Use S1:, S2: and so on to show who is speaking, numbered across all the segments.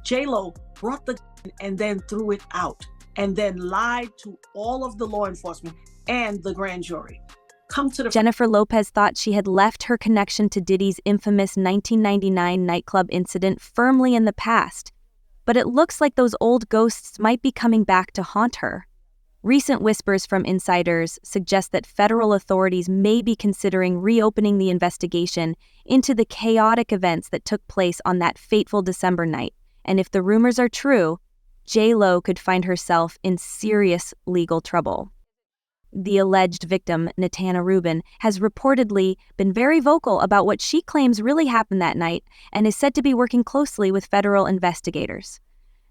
S1: J.Lo brought the gun and then threw it out and then lied to all of the law enforcement and the grand jury.
S2: Jennifer Lopez thought she had left her connection to Diddy's infamous 1999 nightclub incident firmly in the past, but it looks like those old ghosts might be coming back to haunt her. Recent whispers from insiders suggest that federal authorities may be considering reopening the investigation into the chaotic events that took place on that fateful December night. And if the rumors are true, J.Lo could find herself in serious legal trouble. The alleged victim, Natana Rubin, has reportedly been very vocal about what she claims really happened that night and is said to be working closely with federal investigators.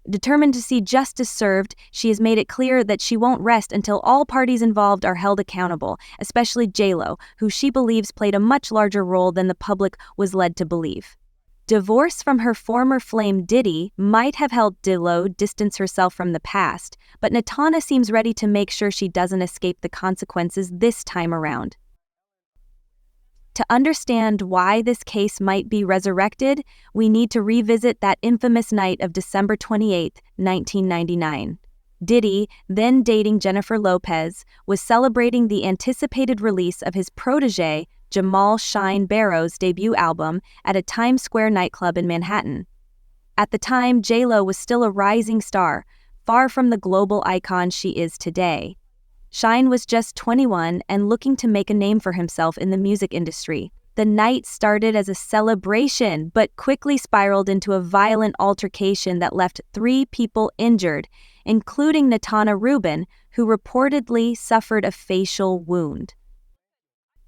S2: Determined to see justice served, she has made it clear that she won't rest until all parties involved are held accountable, especially J.Lo, who she believes played a much larger role than the public was led to believe. Divorce from her former flame Diddy might have helped J.Lo distance herself from the past, but Natana seems ready to make sure she doesn't escape the consequences this time around. To understand why this case might be resurrected, we need to revisit that infamous night of December 28, 1999. Diddy, then dating Jennifer Lopez, was celebrating the anticipated release of his protege, Jamal Shine Barrow's debut album at a Times Square nightclub in Manhattan. At the time, J.Lo was still a rising star, far from the global icon she is today. Shine was just 21 and looking to make a name for himself in the music industry. The night started as a celebration, but quickly spiraled into a violent altercation that left 3 people injured, including Natana Rubin, who reportedly suffered a facial wound.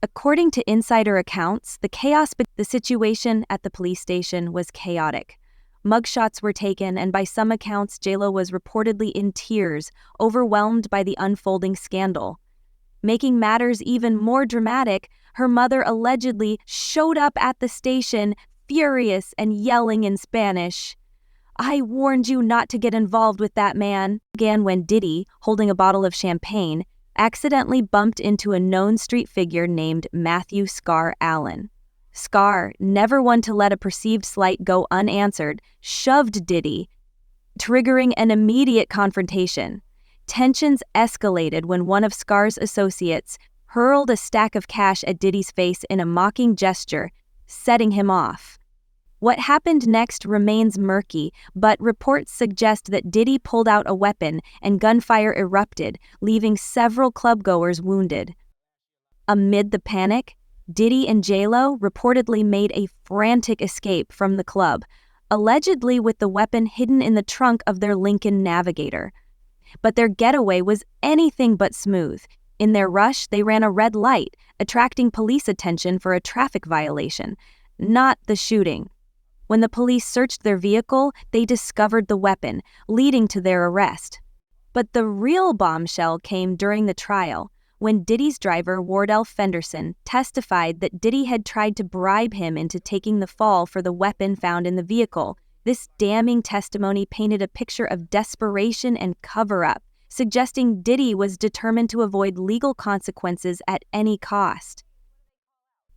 S2: According to insider accounts, the situation at the police station was chaotic. Mugshots were taken, and by some accounts, J.Lo was reportedly in tears, overwhelmed by the unfolding scandal. Making matters even more dramatic, her mother allegedly showed up at the station, furious and yelling in Spanish, "I warned you not to get involved with that man." Began when Diddy, holding a bottle of champagne, accidentally bumped into a known street figure named Matthew "Scar" Allen. Scar, never one to let a perceived slight go unanswered, shoved Diddy, triggering an immediate confrontation. Tensions escalated when one of Scar's associates hurled a stack of cash at Diddy's face in a mocking gesture, setting him off. What happened next remains murky, but reports suggest that Diddy pulled out a weapon and gunfire erupted, leaving several clubgoers wounded. Amid the panic, Diddy and J.Lo reportedly made a frantic escape from the club, allegedly with the weapon hidden in the trunk of their Lincoln Navigator. But their getaway was anything but smooth. In their rush, they ran a red light, attracting police attention for a traffic violation, not the shooting. When the police searched their vehicle, they discovered the weapon, leading to their arrest. But the real bombshell came during the trial, when Diddy's driver, Wardell Fenderson, testified that Diddy had tried to bribe him into taking the fall for the weapon found in the vehicle. This damning testimony painted a picture of desperation and cover-up, suggesting Diddy was determined to avoid legal consequences at any cost.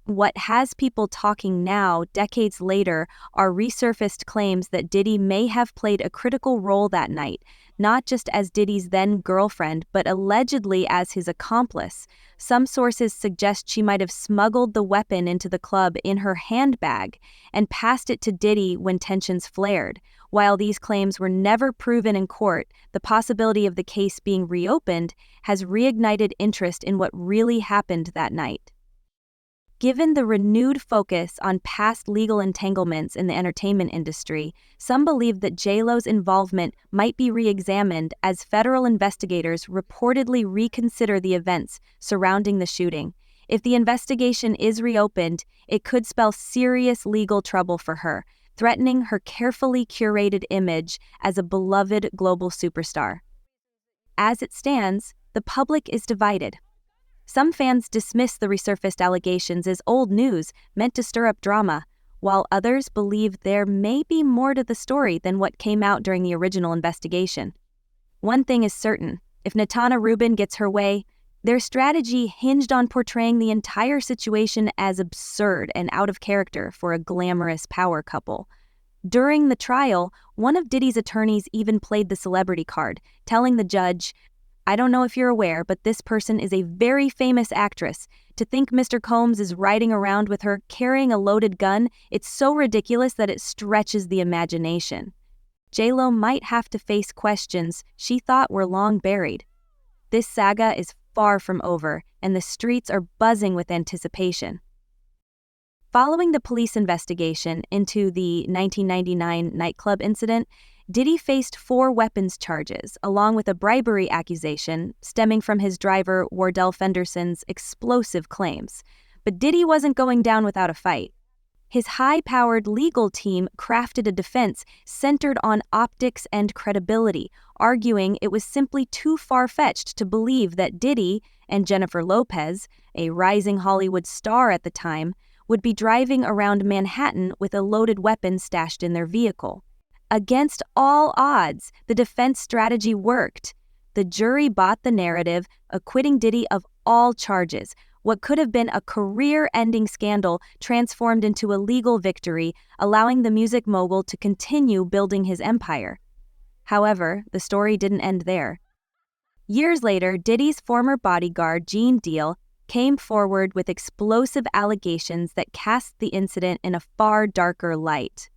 S2: What has people talking now, decades later, are resurfaced claims that Diddy may have played a critical role that night, not just as Diddy's then-girlfriend, but allegedly as his accomplice. Some sources suggest she might have smuggled the weapon into the club in her handbag and passed it to Diddy when tensions flared. While these claims were never proven in court, the possibility of the case being reopened has reignited interest in what really happened that night. Given the renewed focus on past legal entanglements in the entertainment industry, some believe that J.Lo's involvement might be re-examined as federal investigators reportedly reconsider the events surrounding the shooting. If the investigation is reopened, it could spell serious legal trouble for her, threatening her carefully curated image as a beloved global superstar. As it stands, the public is divided. Some fans dismiss the resurfaced allegations as old news meant to stir up drama, while others believe there may be more to the story than what came out during the original investigation. One thing is certain, if Natana Rubin gets her way, their strategy hinged on portraying the entire situation as absurd and out of character for a glamorous power couple. During the trial, one of Diddy's attorneys even played the celebrity card, telling the judge, "I don't know if you're aware, but this person is a very famous actress. To think Mr. Combs is riding around with her carrying a loaded gun, it's so ridiculous that it stretches the imagination." J.Lo might have to face questions she thought were long buried. This saga is far from over, and the streets are buzzing with anticipation. Following the police investigation into the 1999 nightclub incident, Diddy faced 4 weapons charges, along with a bribery accusation stemming from his driver Wardell Fenderson's explosive claims. But Diddy wasn't going down without a fight. His high-powered legal team crafted a defense centered on optics and credibility, arguing it was simply too far-fetched to believe that Diddy and Jennifer Lopez, a rising Hollywood star at the time, would be driving around Manhattan with a loaded weapon stashed in their vehicle. Against all odds, the defense strategy worked. The jury bought the narrative, acquitting Diddy of all charges. What could have been a career-ending scandal transformed into a legal victory, allowing the music mogul to continue building his empire. However, the story didn't end there. Years later, Diddy's former bodyguard, Gene Deal, came forward with explosive allegations that cast the incident in a far darker light.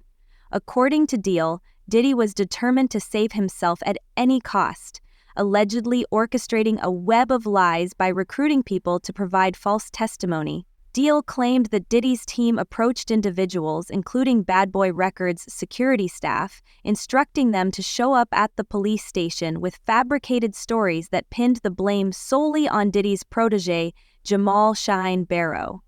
S2: According to Deal, Diddy was determined to save himself at any cost, allegedly orchestrating a web of lies by recruiting people to provide false testimony. Deal claimed that Diddy's team approached individuals, including Bad Boy Records' security staff, instructing them to show up at the police station with fabricated stories that pinned the blame solely on Diddy's protege, Jamal Shine Barrow.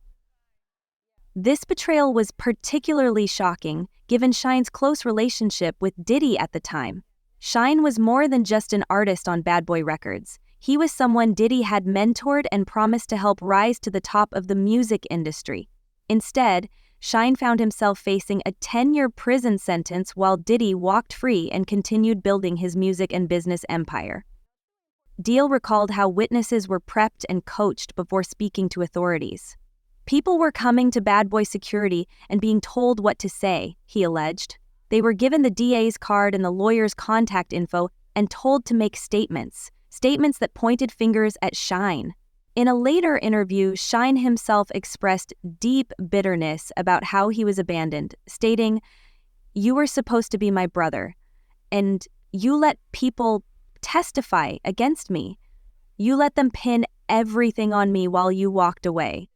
S2: This betrayal was particularly shocking, given Shine's close relationship with Diddy at the time. Shine was more than just an artist on Bad Boy Records. He was someone Diddy had mentored and promised to help rise to the top of the music industry. Instead, Shine found himself facing a 10-year prison sentence while Diddy walked free and continued building his music and business empire. Deal recalled how witnesses were prepped and coached before speaking to authorities. People were coming to Bad Boy security and being told what to say, he alleged. They were given the DA's card and the lawyer's contact info and told to make statements that pointed fingers at Shine. In a later interview, Shine himself expressed deep bitterness about how he was abandoned, stating, "You were supposed to be my brother, and you let people testify against me. You let them pin everything on me while you walked away."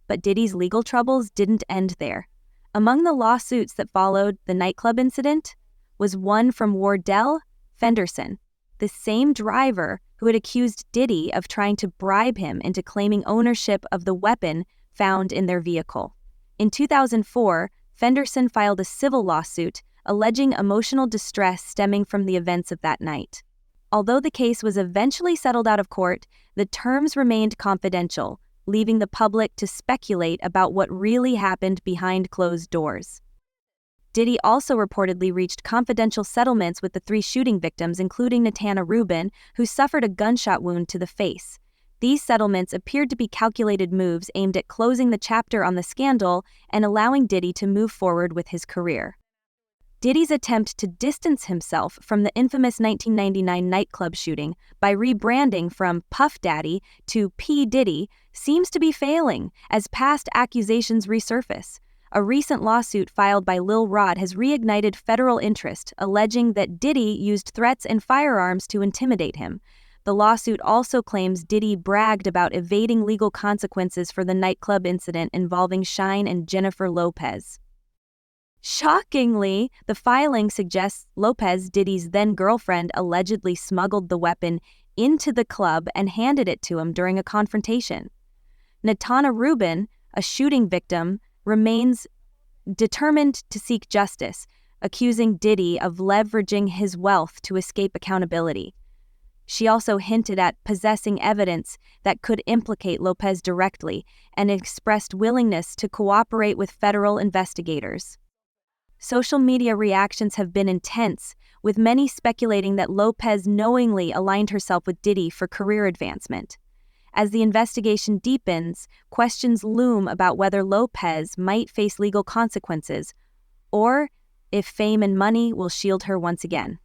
S2: But Diddy's legal troubles didn't end there. Among the lawsuits that followed the nightclub incident was one from Wardell Fenderson, the same driver who had accused Diddy of trying to bribe him into claiming ownership of the weapon found in their vehicle. In 2004, Fenderson filed a civil lawsuit alleging emotional distress stemming from the events of that night. Although the case was eventually settled out of court, the terms remained confidential, leaving the public to speculate about what really happened behind closed doors. Diddy also reportedly reached confidential settlements with the 3 shooting victims, including Natana Rubin, who suffered a gunshot wound to the face. These settlements appeared to be calculated moves aimed at closing the chapter on the scandal and allowing Diddy to move forward with his career. Diddy's attempt to distance himself from the infamous 1999 nightclub shooting by rebranding from Puff Daddy to P. Diddy seems to be failing as past accusations resurface. A recent lawsuit filed by Lil Rod has reignited federal interest, alleging that Diddy used threats and firearms to intimidate him. The lawsuit also claims Diddy bragged about evading legal consequences for the nightclub incident involving Shine and Jennifer Lopez. Shockingly, the filing suggests Lopez, Diddy's then-girlfriend, allegedly smuggled the weapon into the club and handed it to him during a confrontation. Natana Rubin, a shooting victim, remains determined to seek justice, accusing Diddy of leveraging his wealth to escape accountability. She also hinted at possessing evidence that could implicate Lopez directly and expressed willingness to cooperate with federal investigators. Social media reactions have been intense, with many speculating that Lopez knowingly aligned herself with Diddy for career advancement. As the investigation deepens, questions loom about whether Lopez might face legal consequences, or if fame and money will shield her once again.